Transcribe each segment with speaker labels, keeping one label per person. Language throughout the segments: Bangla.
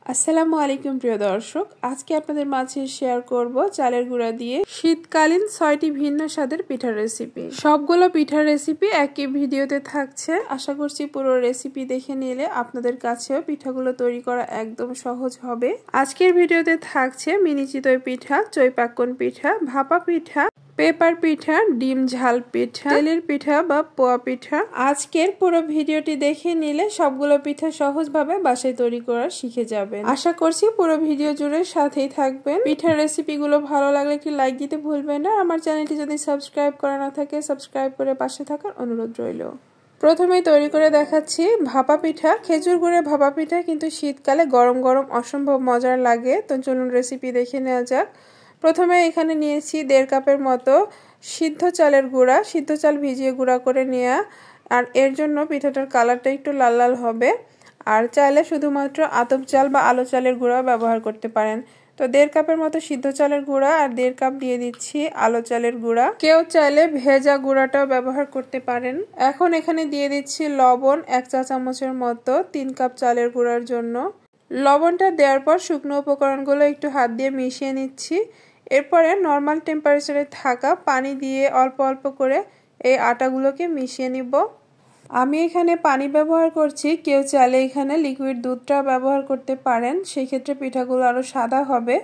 Speaker 1: আসসালামু আলাইকুম প্রিয় দর্শক, আজকে আপনাদের মাঝে শেয়ার করব চালের গুঁড়া দিয়ে শীতকালীন 6টি ভিন্ন স্বাদের পিঠার রেসিপি। সবগুলো পিঠার রেসিপি একই ভিডিওতে থাকছে। আশা করছি পুরো রেসিপি দেখে নিলে আপনাদের কাছেও পিঠাগুলো তৈরি করা একদম সহজ হবে। আজকের ভিডিওতে থাকছে মিনি চিতই পিঠা, চৈপাক্কন পিঠা, ভাপা পিঠা, পেপার পিঠা, ডিম ঝাল পিঠা, তেলের পিঠা বা পোয়া পিঠা। আজকের পুরো ভিডিওটি দেখে নিলে সবগুলো পিঠা সহজভাবে বাসায় তৈরি করা শিখে যাবেন। আশা করছি পুরো ভিডিও জুড়ে সাথেই থাকবেন। পিঠার রেসিপিগুলো ভালো লাগলে একটি লাইক দিতে ভুলবেন না। আমার চ্যানেলটি যদি সাবস্ক্রাইব করা না থাকে সাবস্ক্রাইব করে পাশে থাকার অনুরোধ রইল। প্রথমেই তৈরি করে দেখাচ্ছি ভাপা পিঠা। খেজুর গুড়ের ভাপা পিঠা কিন্তু শীতকালে গরম গরম অসম্ভব মজার লাগে। তো চলুন রেসিপি দেখে নেওয়া যাক। প্রথমে এখানে নিয়েছি 1.5 কাপের মতো সিদ্ধ চালের গুঁড়া। সিদ্ধ চাল ভিজিয়ে গুঁড়া করে নেওয়া, আর এর জন্য পিঠাটার কালারটা একটু লাল লাল হবে। আর চাইলে শুধুমাত্র আতপ চাল বা আলো চালের গুঁড়া ব্যবহার করতে পারেন। তো 1.5 কাপের মতো সিদ্ধ চালের গুঁড়া আর 1.5 কাপ দিয়ে দিচ্ছি আলো চালের গুঁড়া। কেউ চাইলে ভেজা গুঁড়াটাও ব্যবহার করতে পারেন। এখন এখানে দিয়ে দিচ্ছি লবণ 1 চা চামচের মতো 3 কাপ চালের গুঁড়ার জন্য। লবণটা দেওয়ার পর শুকনো উপকরণগুলো একটু হাত দিয়ে মিশিয়ে নিচ্ছি। এরপরে নর্মাল টেম্পারেচারে থাকা পানি দিয়ে অল্প অল্প করে এই আটাগুলোকে মিশিয়ে নিব। আমি এখানে পানি ব্যবহার করছি, কেউ চাইলে এখানে লিকুইড দুধটা ব্যবহার করতে পারেন, সেই ক্ষেত্রে পিঠাগুলো আরও সাদা হবে।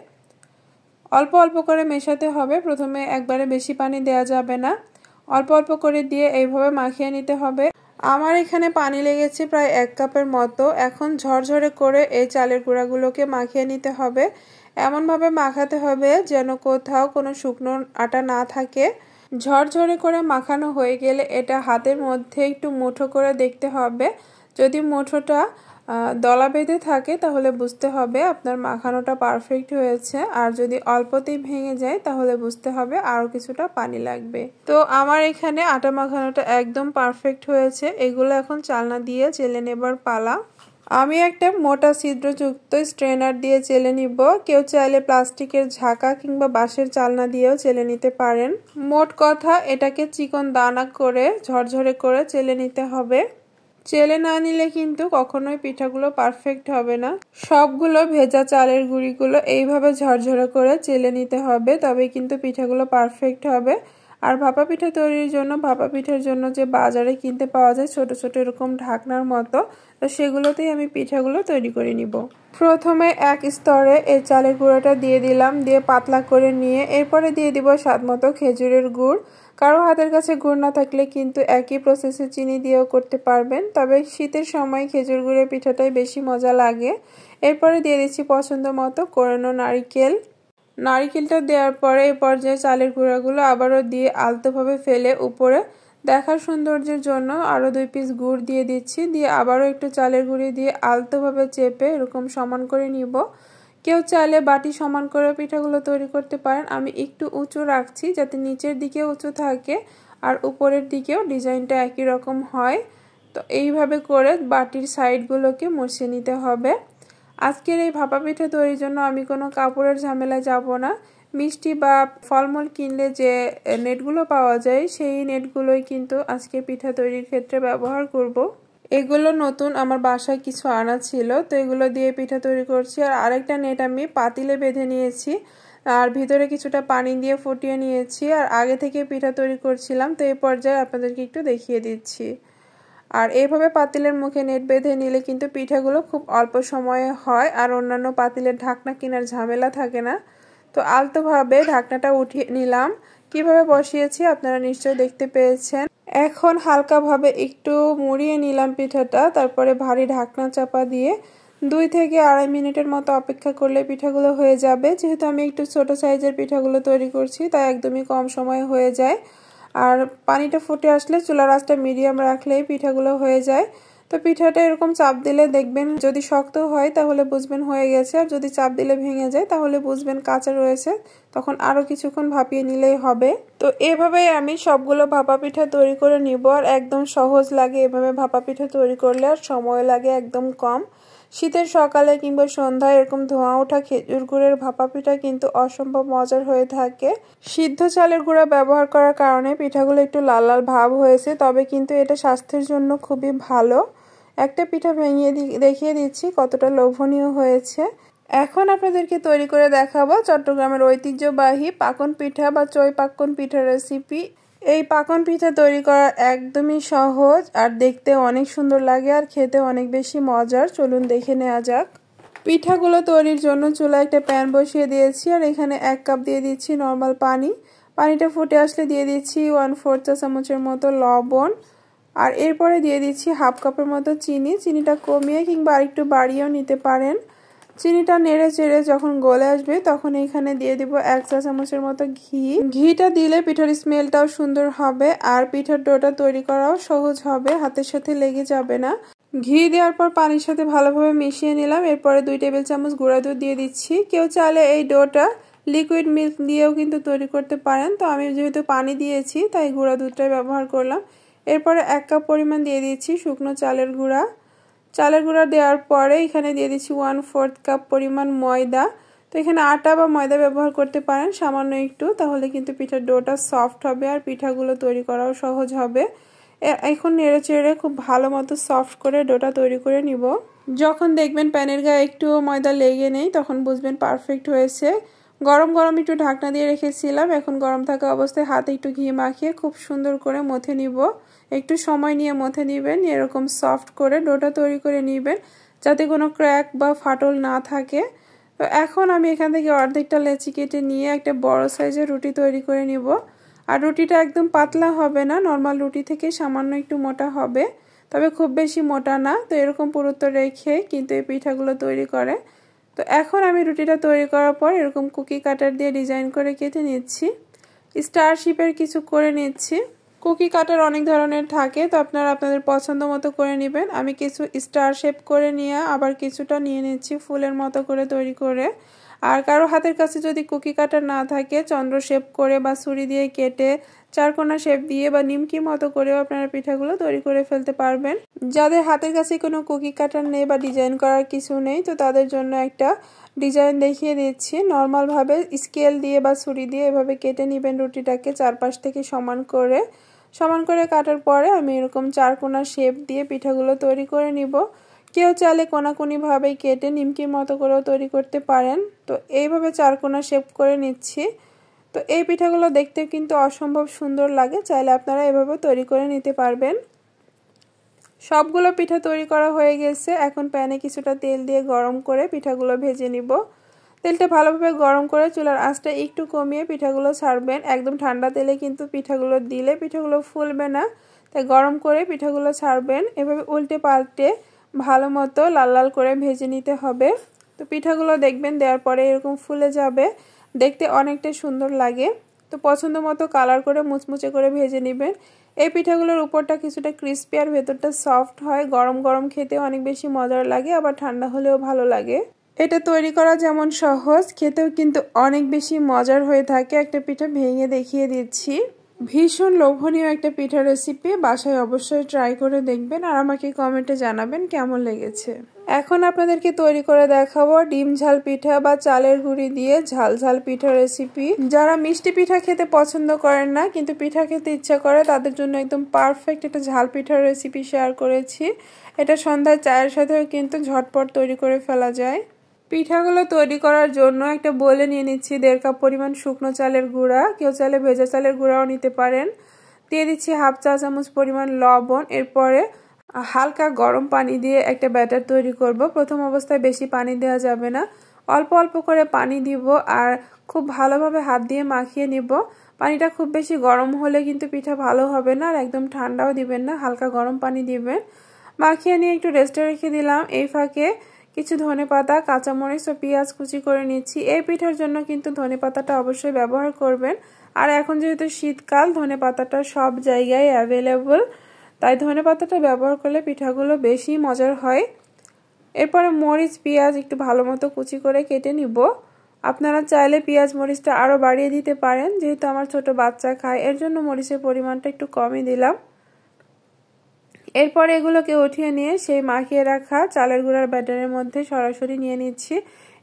Speaker 1: অল্প অল্প করে মেশাতে হবে, প্রথমে একবারে বেশি পানি দেওয়া যাবে না। অল্প অল্প করে দিয়ে এইভাবে মাখিয়ে নিতে হবে। আমার এখানে পানি লেগেছে প্রায় 1 কাপের মতো। এখন ঝরঝরে করে এই চালের গুঁড়াগুলোকে মাখিয়ে নিতে হবে। এমনভাবে মাখাতে হবে যেন কোথাও কোনো শুকনো আটা না থাকে। ঝরঝরে করে মাখানো হয়ে গেলে এটা হাতের মধ্যে একটু মুঠো করে দেখতে হবে। যদি মুঠোটা দলা বেঁধে থাকে তাহলে বুঝতে হবে আপনার মাখানোটা পারফেক্ট হয়েছে, আর যদি অল্পতেই ভেঙে যায় তাহলে বুঝতে হবে আরও কিছুটা পানি লাগবে। তো আমার এখানে আটা মাখানোটা একদম পারফেক্ট হয়েছে। এগুলো এখন চালনা দিয়ে চেলে নেবার পালা। আমি একটা মোটা ছিদ্রযুক্ত স্ট্রেনার দিয়ে চেলে নিব। কেউ চাইলে প্লাস্টিকের ঝাঁকা কিংবা বাঁশের চালনা দিয়েও চেলে নিতে পারেন। মোট কথা এটাকে চিকন দানা করে ঝরঝরে করে চেলে নিতে হবে। চেলে না নিলে কিন্তু কখনোই পিঠাগুলো পারফেক্ট হবে না। সবগুলো ভেজা চালের গুঁড়িগুলো এইভাবে ঝরঝরে করে চেলে নিতে হবে, তবে কিন্তু পিঠাগুলো পারফেক্ট হবে। আর ভাপা পিঠা তৈরির জন্য ভাপা পিঠার জন্য যে বাজারে কিনতে পাওয়া যায় ছোট ছোট এরকম ঢাকনার মতো, তো সেগুলোতেই আমি পিঠাগুলো তৈরি করে নিব। প্রথমে এক স্তরে এই চালের গুঁড়োটা দিয়ে দিলাম, দিয়ে পাতলা করে নিয়ে এরপরে দিয়ে দিব স্বাদ মতো খেজুরের গুড়। কারো হাতের কাছে গুড় না থাকলে কিন্তু একই প্রসেসে চিনি দিয়েও করতে পারবেন, তবে শীতের সময় খেজুর গুড়ের পিঠাটাই বেশি মজা লাগে। এরপরে দিয়ে দিচ্ছি পছন্দ মতো কোরানো নারিকেল। নারিকেলটা দেওয়ার পরে এই পর্যায়ে চালের গুঁড়াগুলো আবারও দিয়ে আলতোভাবে ফেলে উপরে দেখার সৌন্দর্যের জন্য আরও 2 পিস গুড় দিয়ে দিচ্ছি। দিয়ে আবারও একটু চালের গুঁড়ি দিয়ে আলতোভাবে চেপে এরকম সমান করে নিব। কেউ চাইলে বাটি সমান করে পিঠাগুলো তৈরি করতে পারেন। আমি একটু উঁচু রাখছি যাতে নিচের দিকে উঁচু থাকে আর উপরের দিকেও ডিজাইনটা একই রকম হয়। তো এইভাবে করে বাটির সাইডগুলোকে মুছে নিতে হবে। আজকের এই ভাপা পিঠা তৈরির জন্য আমি কোনো কাপড়ের ঝামেলায় যাব না। মিষ্টি বা ফলমূল কিনলে যে নেটগুলো পাওয়া যায় সেই নেটগুলোই কিন্তু আজকে পিঠা তৈরির ক্ষেত্রে ব্যবহার করব। এগুলো নতুন আমার বাসায় কিছু আনা ছিল, তো এগুলো দিয়ে পিঠা তৈরি করছি। আর আরেকটা নেট আমি পাতিলে বেঁধে নিয়েছি, আর ভিতরে কিছুটা পানি দিয়ে ফুটিয়ে নিয়েছি। আর আগে থেকে পিঠা তৈরি করছিলাম, তো এই পর্যায়ে আপনাদেরকে একটু দেখিয়ে দিচ্ছি। আর এইভাবে পাতিলের মুখে নেট বেঁধে নিলে কিন্তু পিঠাগুলো খুব অল্প সময়ে হয়, আর অন্যান্য পাতিলের ঢাকনা কেনার ঝামেলা থাকে না। তো আলতোভাবে ঢাকনাটা উঠিয়ে নিলাম। কিভাবে বসিয়েছি আপনারা নিশ্চয়ই দেখতে পেয়েছেন। এখন হালকাভাবে একটু মুড়িয়ে নিলাম পিঠাটা, তারপরে ভারী ঢাকনা চাপা দিয়ে 2 থেকে 2.5 মিনিটের মতো অপেক্ষা করলে পিঠাগুলো হয়ে যাবে। যেহেতু আমি একটু ছোট সাইজের পিঠাগুলো তৈরি করছি তাই একদমই কম সময়ে হয়ে যায়। আর পানিটা ফুটে আসলে চুলার আঁচটা মিডিয়াম রাখলেই পিঠাগুলো হয়ে যায়। তো পিঠাটা এরকম চাপ দিলে দেখবেন যদি শক্ত হয় তাহলে বুঝবেন হয়ে গেছে, আর যদি চাপ দিলে ভেঙে যায় তাহলে বুঝবেন কাঁচা রয়েছে, তখন আরও কিছুক্ষণ ভাপিয়ে নিলেই হবে। তো এভাবেই আমি সবগুলো ভাপা পিঠা তৈরি করে নিব। আর একদম সহজ লাগে এভাবে ভাপা পিঠা তৈরি করলে, আর সময় লাগে একদম কম। শীতের সকালে কিংবা সন্ধ্যায় এরকম ধোঁয়া ওঠা খেজুর গুড়ের ভাপা পিঠা কিন্তু অসম্ভব মজার হয়ে থাকে। সিদ্ধ চালের গুঁড়া ব্যবহার করার কারণে পিঠাগুলো একটু লাল লাল ভাব হয়েছে, তবে কিন্তু এটা স্বাস্থ্যের জন্য খুবই ভালো। একটা পিঠা ভেঙে দেখিয়ে দিচ্ছি কতটা লোভনীয় হয়েছে। এখন আপনাদেরকে তৈরি করে দেখাবো চট্টগ্রামের ঐতিহ্যবাহী পাকন পিঠা বা চই পাকন পিঠার রেসিপি। এই পাকন পিঠা তৈরি করা একদমই সহজ আর দেখতে অনেক সুন্দর লাগে আর খেতে অনেক বেশি মজার। চলুন দেখে নেওয়া যাক। পিঠাগুলো তৈরির জন্য চুলায় একটা প্যান বসিয়ে দিয়েছি আর এখানে 1 কাপ দিয়ে দিচ্ছি নর্মাল পানি। পানিটা ফুটে আসলে দিয়ে দিচ্ছি 1/4 চা চামচের মতো লবণ আর এরপরে দিয়ে দিচ্ছি 1/2 কাপের মতো চিনি। চিনিটা কমিয়ে কিংবা আরেকটু বাড়িয়েও নিতে পারেন। চিনিটা নেড়ে চেড়ে যখন গলে আসবে তখন এখানে দিয়ে দিব 1 চা চামচের মতো ঘি। ঘিটা দিলে পিঠার স্মেলটাও সুন্দর হবে আর পিঠার ডোটা তৈরি করাও সহজ হবে, হাতের সাথে লেগে যাবে না। ঘি দেওয়ার পর পানির সাথে ভালোভাবে মিশিয়ে নিলাম। এরপরে 2 টেবিল চামচ গুঁড়া দুধ দিয়ে দিচ্ছি। কেউ চাইলে এই ডোটা লিকুইড মিল্ক দিয়েও কিন্তু তৈরি করতে পারেন, তো আমি যেহেতু পানি দিয়েছি তাই গুঁড়া দুধটাই ব্যবহার করলাম। এরপরে 1 কাপ পরিমাণ দিয়ে দিচ্ছি শুকনো চালের গুঁড়া। চালের গুঁড়া দেওয়ার পরে এখানে দিয়ে দিচ্ছি 1/4 কাপ পরিমাণ ময়দা। তো এখানে আটা বা ময়দা ব্যবহার করতে পারেন সামান্য একটু, তাহলে কিন্তু পিঠার ডোটা সফট হবে আর পিঠাগুলো তৈরি করাও সহজ হবে। এখন নেড়ে চেড়ে খুব ভালো মতো সফট করে ডোটা তৈরি করে নিব। যখন দেখবেন প্যানের গায়ে একটু ময়দা লেগে নেই তখন বুঝবেন পারফেক্ট হয়েছে। গরম গরম একটু ঢাকনা দিয়ে রেখেছিলাম, এখন গরম থাকা অবস্থায় হাতে একটু ঘি মাখিয়ে খুব সুন্দর করে মথে নিব। একটু সময় নিয়ে মথে নেবেন, এরকম সফট করে ডোটা তৈরি করে নেবেন যাতে কোনো ক্র্যাক বা ফাটল না থাকে। তো এখন আমি এখান থেকে অর্ধেকটা লেচি কেটে নিয়ে একটা বড় সাইজের রুটি তৈরি করে নিব। আর রুটিটা একদম পাতলা হবে না, নর্মাল রুটি থেকে সামান্য একটু মোটা হবে, তবে খুব বেশি মোটা না। তো এরকম পুরুত্ব রেখে কিন্তু এই পিঠাগুলো তৈরি করে। তো এখন আমি রুটিটা তৈরি করার পর এরকম কুকি কাটার দিয়ে ডিজাইন করে কেটে নিচ্ছি। স্টার শেপের কিছু করে নিচ্ছি। কুকি কাটার অনেক ধরনের থাকে, তো আপনারা আপনাদের পছন্দ মতো করে নেবেন। আমি কিছু স্টার শেপ করে নিয়ে আবার কিছুটা নিয়ে নিচ্ছি ফুলের মতো করে তৈরি করে। আর কারো হাতের কাছে যদি কুকি কাটার না থাকে চন্দ্র শেপ করে বা ছুরি দিয়ে কেটে চারকোনা শেপ দিয়ে বা নিমকি মতো করেও আপনারা পিঠাগুলো তৈরি করে ফেলতে পারবেন। যাদের হাতের কাছে কোনো কুকি কাটার নেই বা ডিজাইন করার কিছু নেই তো তাদের জন্য একটা ডিজাইন দেখিয়ে দিচ্ছি। নর্মালভাবে স্কেল দিয়ে বা ছুরি দিয়ে এভাবে কেটে নেবেন রুটিটাকে চারপাশ থেকে সমান করে কাটার পরে আমি এরকম চারকোনা শেপ দিয়ে পিঠাগুলো তৈরি করে নিব। কেউ চাইলে কোনাকুনিভাবে কেটে নিমকির মতো করেও তৈরি করতে পারেন। তো এইভাবে চারকোনা শেপ করে নিচ্ছি। তো এই পিঠাগুলো দেখতে কিন্তু অসম্ভব সুন্দর লাগে, চাইলে আপনারা এভাবে তৈরি করে নিতে পারবেন। সবগুলো পিঠা তৈরি করা হয়ে গেছে। এখন প্যানে কিছুটা তেল দিয়ে গরম করে পিঠাগুলো ভেজে নিব। তেলটা ভালোভাবে গরম করে চুলার আঁচটা একটু কমিয়ে পিঠাগুলো ছাড়বেন। একদম ঠান্ডা তেলে কিন্তু পিঠাগুলো দিলে পিঠাগুলো ফুলবে না, তাই গরম করে পিঠাগুলো ছাড়বেন। এভাবে উল্টে পাল্টে ভালো মতো লাল লাল করে ভেজে নিতে হবে। তো পিঠাগুলো দেখবেন দেওয়ার পরে এরকম ফুলে যাবে, দেখতে অনেকটা সুন্দর লাগে। তো পছন্দ মতো কালার করে মুচমুচে করে ভেজে নেবেন। এই পিঠাগুলোর উপরটা কিছুটা ক্রিস্পি আর ভেতরটা সফট হয়। গরম গরম খেতে অনেক বেশি মজার লাগে, আবার ঠান্ডা হলেও ভালো লাগে। এটা তৈরি করা যেমন সহজ, খেতেও কিন্তু অনেক বেশি মজার হয়ে থাকে। একটা পিঠা ভেঙে দেখিয়ে দিচ্ছি। ভীষণ লোভনীয় একটা পিঠা রেসিপি, বাসায় অবশ্যই ট্রাই করে দেখবেন আর আমাকে কমেন্টে জানাবেন কেমন লেগেছে। এখন আপনাদেরকে তৈরি করে দেখাবো ডিম ঝাল পিঠা বা চালের গুঁড়ি দিয়ে ঝাল ঝাল পিঠা রেসিপি। যারা মিষ্টি পিঠা খেতে পছন্দ করেন না কিন্তু পিঠা খেতে ইচ্ছা করে তাদের জন্য একদম পারফেক্ট একটা ঝাল পিঠার রেসিপি শেয়ার করেছি। এটা সন্ধ্যায় চায়ের সাথেও কিন্তু ঝটপট তৈরি করে ফেলা যায়। পিঠাগুলো তৈরি করার জন্য একটা বোলে নিয়ে নিচ্ছি 1.5 কাপ পরিমাণ শুকনো চালের গুঁড়া। কেউ চাইলে ভেজা চালের গুঁড়াও নিতে পারেন। দিয়ে দিচ্ছি 1/2 চা চামচ পরিমাণ লবণ। এরপরে হালকা গরম পানি দিয়ে একটা ব্যাটার তৈরি করব। প্রথম অবস্থায় বেশি পানি দেওয়া যাবে না, অল্প অল্প করে পানি দিব আর খুব ভালোভাবে হাত দিয়ে মাখিয়ে নিব। পানিটা খুব বেশি গরম হলে কিন্তু পিঠা ভালো হবে না, আর একদম ঠান্ডাও দিবেন না, হালকা গরম পানি দিবেন। মাখিয়ে নিয়ে একটু রেস্টে রেখে দিলাম। এই ফাঁকে কিছু ধনেপাতা, কাঁচামরিচ ও পেঁয়াজ কুচি করে নিচ্ছি। এই পিঠার জন্য কিন্তু ধনেপাতাটা অবশ্যই ব্যবহার করবেন। আর এখন যেহেতু শীতকাল ধনেপাতাটা সব জায়গায় অ্যাভেলেবল, তাই ধনেপাতাটা ব্যবহার করলে পিঠাগুলো বেশি মজার হয়। এরপরে মরিচ পেঁয়াজ একটু ভালো মতো কুচি করে কেটে নিব। আপনারা চাইলে পেঁয়াজ মরিচটা আরও বাড়িয়ে দিতে পারেন, যেহেতু আমার ছোট বাচ্চা খায় এর জন্য মরিচের পরিমাণটা একটু কমই দিলাম। এরপরে এগুলোকে উঠিয়ে নিয়ে সেই মাখিয়ে রাখা চালের গুঁড়ার ব্যাটারের মধ্যে সরাসরি নিয়ে নিচ্ছি।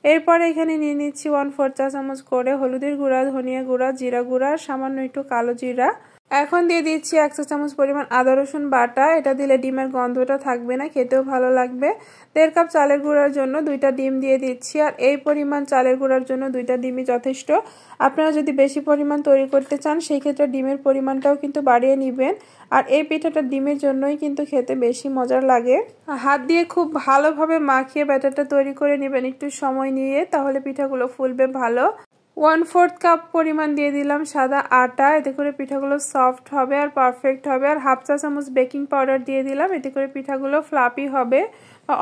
Speaker 1: এরপরে এখানে নিয়ে নিচ্ছি 1/4 চা চামচ করে হলুদের গুঁড়া, ধনিয়া গুঁড়া, জিরা গুঁড়া, সামান্য একটু কালো জিরা। এখন দিয়ে দিচ্ছি 1 চা চামচ পরিমাণ আদা রসুন বাটা। এটা দিলে ডিমের গন্ধটা থাকবে না, খেতেও ভালো লাগবে। 1.5 কাপ চালের গুঁড়ার জন্য 2টা ডিম দিয়ে দিচ্ছি। আর এই পরিমাণ চালের গুঁড়ার জন্য 2টা ডিমই যথেষ্ট। আপনারা যদি বেশি পরিমাণ তৈরি করতে চান সেই ক্ষেত্রে ডিমের পরিমাণটাও কিন্তু বাড়িয়ে নেবেন। আর এই পিঠাটা ডিমের জন্যই কিন্তু খেতে বেশি মজার লাগে। হাত দিয়ে খুব ভালোভাবে মাখিয়ে ব্যাটারটা তৈরি করে নেবেন একটু সময় নিয়ে, তাহলে পিঠাগুলো ফুলবে ভালো। 1/4 কাপ পরিমাণ দিয়ে দিলাম সাদা আটা, এতে করে পিঠাগুলো সফট হবে আর পারফেক্ট হবে। আর 1/2 চা চামচ বেকিং পাউডার দিয়ে দিলাম, এতে করে পিঠাগুলো ফ্লাপি হবে,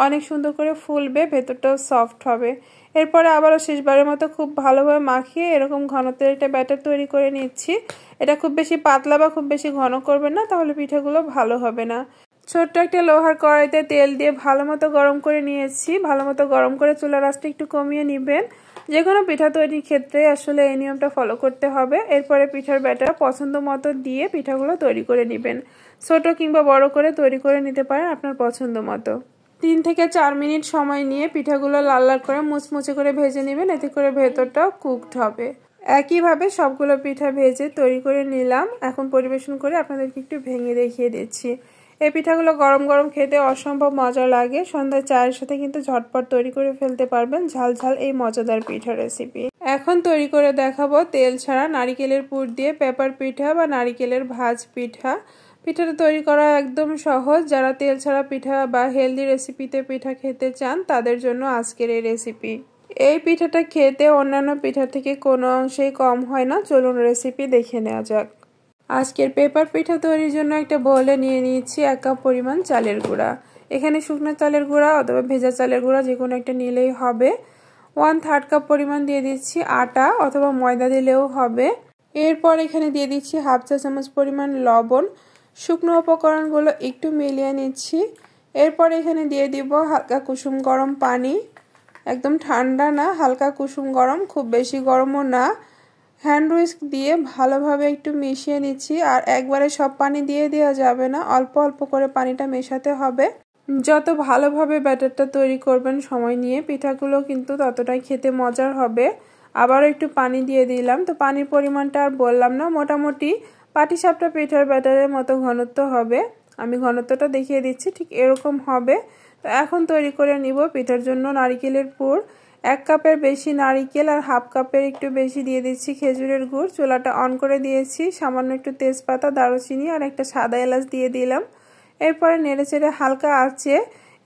Speaker 1: অনেক সুন্দর করে ফুলবে, ভেতরটাও সফট হবে। এরপরে আবারও শেষবারের মতো খুব ভালোভাবে মাখিয়ে এরকম ঘনত্বের একটা ব্যাটার তৈরি করে নিচ্ছি। এটা খুব বেশি পাতলা বা খুব বেশি ঘন করবেন না, তাহলে পিঠাগুলো ভালো হবে না। ছোট্ট একটা লোহার কড়াইতে তেল দিয়ে ভালো মতো গরম করে নিয়েছি। ভালো মতো গরম করে চুলার আঁচটা একটু কমিয়ে নেবেন। যে কোনো পিঠা তৈরির ক্ষেত্রে আসলে এই নিয়মটা ফলো করতে হবে। এরপরে পিঠার ব্যাটার পছন্দ মতো দিয়ে পিঠাগুলো তৈরি করে নেবেন। ছোট কিংবা বড় করে তৈরি করে নিতে পারেন আপনার পছন্দ মতো। 3 থেকে 4 মিনিট সময় নিয়ে পিঠাগুলো লাল লাল করে মুচমুচে করে ভেজে নেবেন, এতে করে ভেতরটাও কুকড হবে। একইভাবে সবগুলো পিঠা ভেজে তৈরি করে নিলাম। এখন পরিবেশন করে আপনাদেরকে একটু ভেঙে দেখিয়ে দিচ্ছি। এই পিঠাগুলো গরম গরম খেতে অসম্ভব মজা লাগে। সন্ধ্যায় চায়ের সাথে কিন্তু ঝটপট তৈরি করে ফেলতে পারবেন ঝাল ঝাল এই মজাদার পিঠা রেসিপি। এখন তৈরি করে দেখাবো তেল ছাড়া নারিকেলের পুর দিয়ে পেপার পিঠা বা নারিকেলের ভাজ পিঠা। পিঠাটা তৈরি করা একদম সহজ। যারা তেল ছাড়া পিঠা বা হেলদি রেসিপিতে পিঠা খেতে চান তাদের জন্য আজকের এই রেসিপি। এই পিঠাটা খেতে অন্যান্য পিঠা থেকে কোনো অংশেই কম হয় না। চলুন রেসিপি দেখে নেওয়া যাক। আজকের পেপার পিঠা তৈরির জন্য একটা বোলে নিয়ে নিয়েছি 1 কাপ পরিমাণ চালের গুঁড়া। এখানে শুকনো চালের গুঁড়া অথবা ভেজা চালের গুঁড়া যে কোনো একটা নিলেই হবে। 1/3 কাপ পরিমাণ দিয়ে দিচ্ছি আটা অথবা ময়দা দিলেও হবে। এরপর এখানে দিয়ে দিচ্ছি 1/2 চা চামচ পরিমাণ লবণ। শুকনো উপকরণগুলো একটু মিলিয়ে নিচ্ছি। এরপর এখানে দিয়ে দিব হালকা কুসুম গরম পানি। একদম ঠান্ডা না, হালকা কুসুম গরম, খুব বেশি গরমও না। হ্যান্ড হুইস্ক দিয়ে ভালোভাবে একটু মিশিয়ে নিচ্ছি। আর একবারে সব পানি দিয়ে দেওয়া যাবে না, অল্প অল্প করে পানিটা মেশাতে হবে। যত ভালোভাবে ব্যাটারটা তৈরি করবেন সময় নিয়ে, পিঠাগুলো কিন্তু ততটাই খেতে মজার হবে। আবারও একটু পানি দিয়ে দিলাম। তো পানির পরিমাণটা আর বললাম না, মোটামুটি পাটিসাপটা পিঠার ব্যাটারের মতো ঘনত্ব হবে। আমি ঘনত্বটা দেখিয়ে দিচ্ছি, ঠিক এরকম হবে। তো এখন তৈরি করে নিব পিঠার জন্য নারিকেলের পুর। 1 কাপের বেশি নারিকেল আর 1/2 কাপের একটু বেশি দিয়ে দিচ্ছি খেজুরের গুড়। চুলাটা অন করে দিয়েছি। সামান্য একটু তেজপাতা, দারুচিনি আর একটা সাদা এলাচ দিয়ে দিলাম। এরপরে নেড়েচেড়ে হালকা আঁচে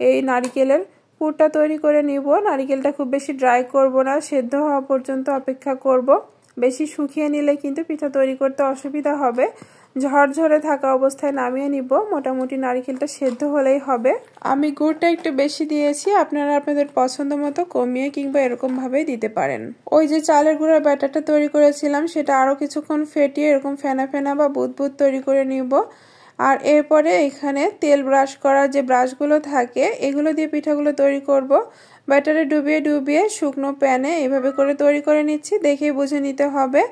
Speaker 1: এই নারিকেলের পুরটা তৈরি করে নিব। নারিকেলটা খুব বেশি ড্রাই করব না, সেদ্ধ হওয়া পর্যন্ত অপেক্ষা করব। বেশি শুকিয়ে নিলে কিন্তু পিঠা তৈরি করতে অসুবিধা হবে। ঝরঝরে থাকা অবস্থায় নামিয়ে নিব। মোটামুটি নারিকেলটা সেদ্ধ হলেই হবে। আমি গুড়টা একটু বেশি দিয়েছি, আপনারা আপনাদের পছন্দ মতো কমিয়ে কিংবা এরকম ভাবেই দিতে পারেন। ওই যে চালের গুঁড়ার ব্যাটারটা তৈরি করেছিলাম সেটা আরো কিছুক্ষণ ফেটিয়ে এরকম ফেনা ফেনা বা বুদবুদ তৈরি করে নিব। আর এরপরে এখানে তেল ব্রাশ করার যে ব্রাশগুলো থাকে এগুলো দিয়ে পিঠাগুলো তৈরি করব। ব্যাটারে ডুবিয়ে ডুবিয়ে শুকনো প্যানে এভাবে করে তৈরি করে নিচ্ছি। দেখেই বুঝে নিতে হবে।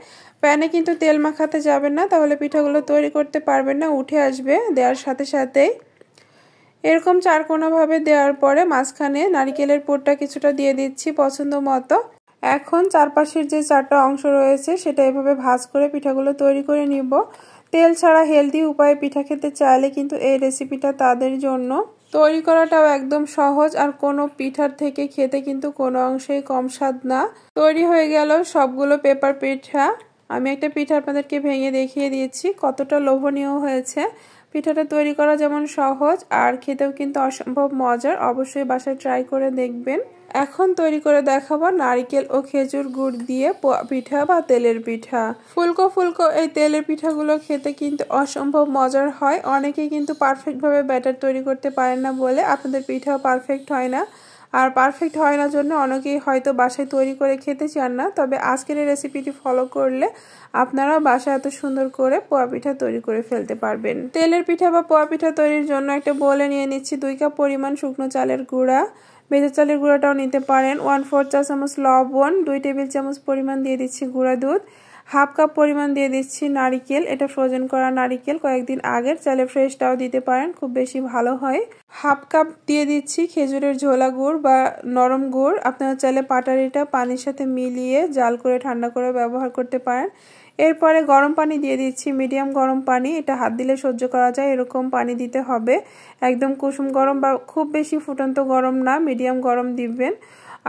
Speaker 1: প্যানে কিন্তু তেল মাখাতে যাবেন না, তাহলে পিঠাগুলো তৈরি করতে পারবেন না, উঠে আসবে দেওয়ার সাথে সাথেই। এরকম চারকোনাভাবে দেওয়ার পরে মাঝখানে নারিকেলের পুরটা কিছুটা দিয়ে দিচ্ছি পছন্দ মতো। এখন চারপাশের যে 4টা অংশ রয়েছে সেটা এভাবে ভাঁজ করে পিঠাগুলো তৈরি করে নিব। তেল ছাড়া হেলদি উপায়ে পিঠা খেতে চাইলে কিন্তু এই রেসিপিটা তাদের জন্য। তৈরি করাটাও একদম সহজ আর কোনো পিঠার থেকে খেতে কিন্তু কোনো অংশেই কম স্বাদ না। তৈরি হয়ে গেল সবগুলো পেপার পিঠা। আমি একটা পিঠা আপনাদেরকে ভেঙে দেখিয়ে দিয়েছি কতটা লোভনীয় হয়েছে। পিঠাটা তৈরি করা যেমন সহজ আর খেতেও কিন্তু অসম্ভব মজার। অবশ্যই বাসায় ট্রাই করে দেখবেন। এখন তৈরি করে দেখাবো নারকেল ও খেজুর গুড় দিয়ে পোয়া পিঠা বা তেলের পিঠা। ফুলকো ফুলকো এই তেলের পিঠাগুলো খেতে কিন্তু অসম্ভব মজার হয়। অনেকেই কিন্তু পারফেক্টভাবে ব্যাটার তৈরি করতে পারেন না বলে আপনাদের পিঠাও পারফেক্ট হয় না। আর পারফেক্ট হয় না জন্য অনেকেই হয়তো বাসায় তৈরি করে খেতে চান না। তবে আজকের এই রেসিপিটি ফলো করলে আপনারা বাসায় এত সুন্দর করে পোয়া পিঠা তৈরি করে ফেলতে পারবেন। তেলের পিঠা বা পোয়া পিঠা তৈরির জন্য একটা বোলে নিয়ে নিচ্ছি 2 কাপ পরিমাণ শুকনো চালের গুঁড়া। ভেজা চালের গুঁড়াটাও নিতে পারেন। 1/4 চা চামচ লবণ, 2 টেবিল চামচ পরিমাণ দিয়ে দিচ্ছি গুঁড়া দুধ, 1/2 কাপ পরিমাণ দিয়ে দিচ্ছি নারিকেল। এটা ফ্রোজেন করা নারিকেল, কয়েকদিন আগের, চাইলে ফ্রেশটাও দিতে পারেন, খুব বেশি ভালো হয়। 1/2 কাপ দিয়ে দিচ্ছি খেজুরের ঝোলা গুড় বা নরম গুড়। আপনারা চাইলে পাটারিটা পানির সাথে মিলিয়ে জাল করে ঠান্ডা করে ব্যবহার করতে পারেন। এরপরে গরম পানি দিয়ে দিচ্ছি, মিডিয়াম গরম পানি। এটা হাত দিলে সহ্য করা যায় এরকম পানি দিতে হবে। একদম কুসুম গরম বা খুব বেশি ফুটন্ত গরম না, মিডিয়াম গরম দিবেন।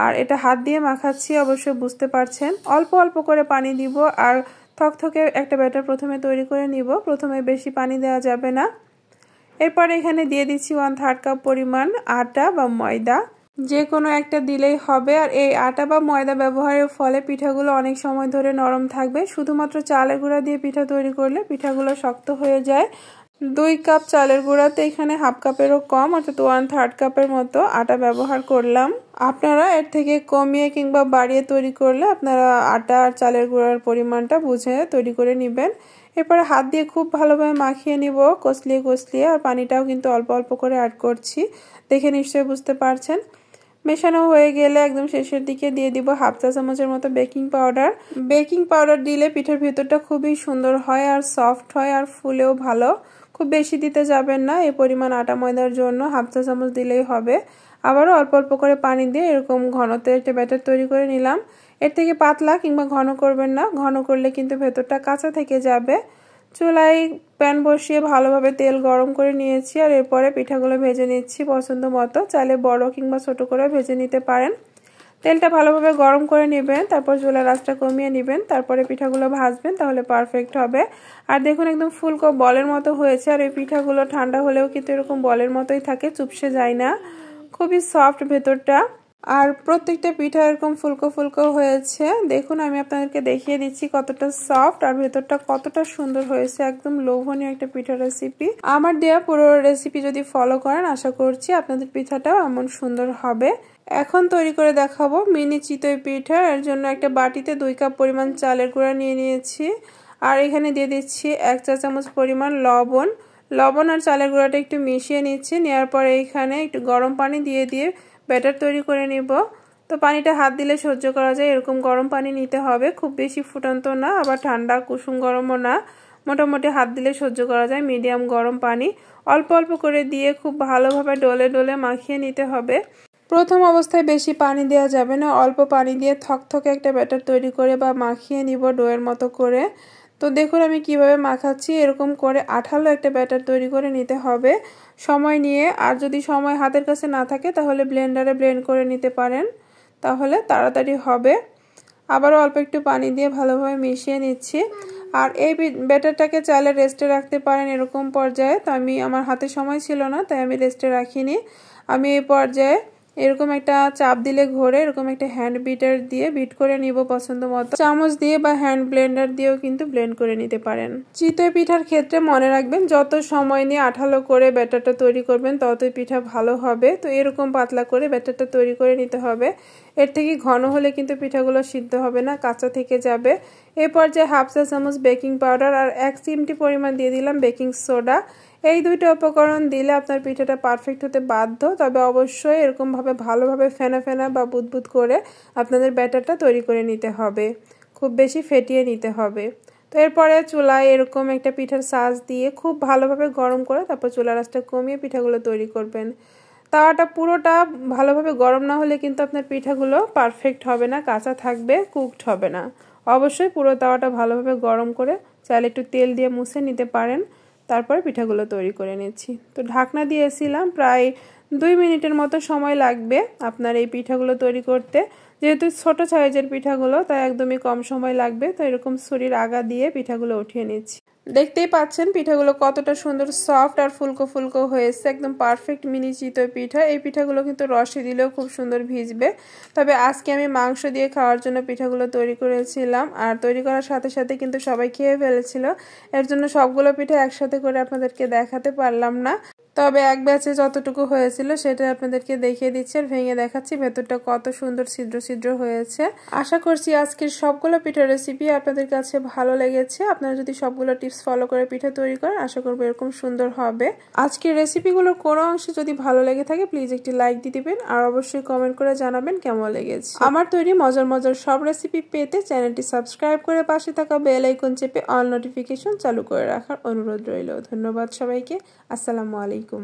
Speaker 1: আর এটা হাত দিয়ে মাখাচ্ছি, অবশ্যই বুঝতে পারছেন। অল্প অল্প করে পানি দিব আর থকথকে একটা ব্যাটার প্রথমে তৈরি করে নিব। প্রথমে বেশি পানি দেওয়া যাবে না। এরপর এখানে দিয়ে দিচ্ছি 1/3 কাপ পরিমাণ আটা বা ময়দা, যে কোনো একটা দিলেই হবে। আর এই আটা বা ময়দা ব্যবহারের ফলে পিঠাগুলো অনেক সময় ধরে নরম থাকবে। শুধুমাত্র চালের গুঁড়া দিয়ে পিঠা তৈরি করলে পিঠাগুলো শক্ত হয়ে যায়। 2 কাপ চালের গুঁড়াতে এখানে 1/2 কাপেরও কম অর্থাৎ 1/3 কাপের মতো আটা ব্যবহার করলাম। আপনারা এর থেকে কমিয়ে কিংবা বাড়িয়ে তৈরি করলে আপনারা আটা আর চালের গুঁড়ার পরিমাণটা বুঝে তৈরি করে নেবেন। এরপরে হাত দিয়ে খুব ভালোভাবে মাখিয়ে নিব, কষলিয়ে কষলিয়ে। আর পানিটাও কিন্তু অল্প অল্প করে অ্যাড করছি, দেখে নিশ্চয়ই বুঝতে পারছেন। মেশানো হয়ে গেলে একদম শেষের দিকে দিয়ে দিব 1/2 চা চামচের মতো বেকিং পাউডার। বেকিং পাউডার দিলে পিঠার ভিতরটা খুবই সুন্দর হয় আর সফট হয় আর ফুলেও ভালো। খুব বেশি দিতে যাবেন না, এই পরিমাণ আটা ময়দার জন্য 1/2 চা চামচ দিলেই হবে। আবারও অল্প অল্প করে পানি দিয়ে এরকম ঘনতে একটা ব্যাটার তৈরি করে নিলাম। এর থেকে পাতলা কিংবা ঘন করবেন না, ঘন করলে কিন্তু ভেতরটা কাঁচা থেকে যাবে। চুলায় প্যান বসিয়ে ভালোভাবে তেল গরম করে নিয়েছি আর এরপরে পিঠাগুলো ভেজে নিচ্ছি পছন্দ মতো। চাইলে বড় কিংবা ছোট করে ভেজে নিতে পারেন। তেলটা ভালোভাবে গরম করে নেবেন, তারপর চুলার আঁচটা কমিয়ে নেবেন, তারপরে পিঠাগুলো ভাজবেন, তাহলে পারফেক্ট হবে। আর দেখুন একদম ফুলকো বলের মতো হয়েছে। আর এই পিঠাগুলো ঠান্ডা হলেও কিন্তু এরকম বলের মতোই থাকে, চুপসে যায় না, খুবই সফট ভেতরটা। আর প্রত্যেকটা পিঠা এরকম ফুলকো ফুলকো হয়েছে। দেখুন আমি আপনাদেরকে দেখিয়ে দিচ্ছি কতটা সফট আর ভেতরটা কতটা সুন্দর হয়েছে। একদম লোভনীয় একটা পিঠা রেসিপি। আমার দেওয়া পুরো রেসিপি যদি ফলো করেন আশা করছি আপনাদের পিঠাটাও এমন সুন্দর হবে। এখন তৈরি করে দেখাবো মিনি চিতই পিঠা। এর জন্য একটা বাটিতে 2 কাপ পরিমাণ চালের গুঁড়া নিয়ে নিয়েছি। আর এখানে দিয়ে দিচ্ছি 1 চা চামচ পরিমাণ লবণ। লবণ আর চালের গুঁড়াটা একটু মিশিয়ে নিচ্ছি। নেওয়ার পরে এখানে একটু গরম পানি দিয়ে ব্যাটার তৈরি করে নিব। তো পানিটা হাত দিলে সহ্য করা যায় এরকম গরম পানি নিতে হবে, খুব বেশি ফুটন্ত না আবার ঠান্ডা কুসুম গরমও না, মোটামুটি হাত দিলে সহ্য করা যায় মিডিয়াম গরম পানি। অল্প অল্প করে দিয়ে খুব ভালোভাবে ডলে ডলে মাখিয়ে নিতে হবে। প্রথম অবস্থায় বেশি পানি দেওয়া যাবে না, অল্প পানি দিয়ে থকথকে একটা ব্যাটার তৈরি করে বা মাখিয়ে নিব ডোয়ের মতো করে। তো দেখুন আমি কিভাবে মাখাচ্ছি, এরকম করে আঠালো একটা ব্যাটার তৈরি করে নিতে হবে সময় নিয়ে। আর যদি সময় হাতের কাছে না থাকে তাহলে ব্লেন্ডারে ব্লেন্ড করে নিতে পারেন, তাহলে তাড়াতাড়ি হবে। আবারও অল্প একটু পানি দিয়ে ভালোভাবে মিশিয়ে নিচ্ছি। আর এই ব্যাটারটাকে চাইলে রেস্টে রাখতে পারেন এরকম পর্যায়ে। তো আমার হাতে সময় ছিল না তাই আমি রেস্টে রাখিনি। আমি এই পর্যায়ে এরকম একটা চাপ দিলে ঘোরে, এরকম একটা হ্যান্ড বিটার দিয়ে বিট করে নিব পছন্দ মতো। চামচ দিয়ে বা হ্যান্ড ব্লেন্ডার দিয়েও কিন্তু ব্লেন্ড করে নিতে পারেন। চিতই পিঠার ক্ষেত্রে মনে রাখবেন যত সময় নিয়ে আঠালো করে ব্যাটারটা তৈরি করবেন ততই পিঠা ভালো হবে। তো এরকম পাতলা করে ব্যাটারটা তৈরি করে নিতে হবে। এর থেকে ঘন হলে কিন্তু পিঠাগুলো সিদ্ধ হবে না, কাঁচা থেকে যাবে। এই পর্যায়ে 1/2 চা চামচ বেকিং পাউডার আর 1 চিমটি পরিমাণ দিয়ে দিলাম বেকিং সোডা। এই দুইটা উপকরণ দিলে আপনার পিঠাটা পারফেক্ট হতে বাধ্য। তবে অবশ্যই এরকমভাবে ভালোভাবে ফেনা ফেনা বা বুদবুদ করে আপনাদের ব্যাটারটা তৈরি করে নিতে হবে, খুব বেশি ফেটিয়ে নিতে হবে। তো এরপরে চুলায় এরকম একটা পিঠার সাজ দিয়ে খুব ভালোভাবে গরম করে তারপর চুলার আঁচটা কমিয়ে পিঠাগুলো তৈরি করবেন। তাওয়াটা পুরোটা ভালোভাবে গরম না হলে কিন্তু আপনার পিঠাগুলো পারফেক্ট হবে না, কাঁচা থাকবে, কুকড হবে না। অবশ্যই পুরো তাওয়াটা ভালোভাবে গরম করে চাইলে একটু তেল দিয়ে মুছে নিতে পারেন। তারপরে পিঠাগুলো তৈরি করে নিচ্ছি। তো ঢাকনা দিয়েছিলাম, প্রায় 2 মিনিটের মতো সময় লাগবে আপনার এই পিঠাগুলো তৈরি করতে। যেহেতু ছোট সাইজের পিঠাগুলো তাই একদমই কম সময় লাগবে। তো এরকম ছুরির আগা দিয়ে পিঠাগুলো উঠিয়ে নিচ্ছি। দেখতেই পাচ্ছেন পিঠাগুলো কতটা সুন্দর সফট আর ফুলকো ফুলকো হয়েছে, একদম পারফেক্ট মিনি চিতই পিঠা। এই পিঠাগুলো কিন্তু রসে দিলেও খুব সুন্দর ভিজবে। তবে আজকে আমি মাংস দিয়ে খাওয়ার জন্য পিঠাগুলো তৈরি করেছিলাম আর তৈরি করার সাথে সাথে কিন্তু সবাই খেয়ে ফেলেছিল। এর জন্য সবগুলো পিঠা একসাথে করে আপনাদেরকে দেখাতে পারলাম না। তবে এক ব্যাচে যতটুকু হয়েছিল সেটা আপনাদেরকে দেখিয়ে দিচ্ছি আর ভেঙে দেখাচ্ছি ভেতরটা কত সুন্দর ছিদ্র ছিদ্র হয়েছে। আশা করছি আজকের সবগুলো পিঠার রেসিপি আপনাদের কাছে ভালো লেগেছে। আপনারা যদি সবগুলো টিপস ফলো করে পিঠা তৈরি করেন আশা করবো এরকম সুন্দর হবে। আজকের রেসিপিগুলোর কোনো অংশে যদি ভালো লেগে থাকে প্লিজ একটি লাইক দিয়ে দিবেন আর অবশ্যই কমেন্ট করে জানাবেন কেমন লেগেছে। আমার তৈরি মজার মজার সব রেসিপি পেতে চ্যানেলটি সাবস্ক্রাইব করে পাশে থাকা বেল আইকন চেপে অল নোটিফিকেশন চালু করে রাখার অনুরোধ রইল। ধন্যবাদ সবাইকে। আসসালামু আলাইকুম।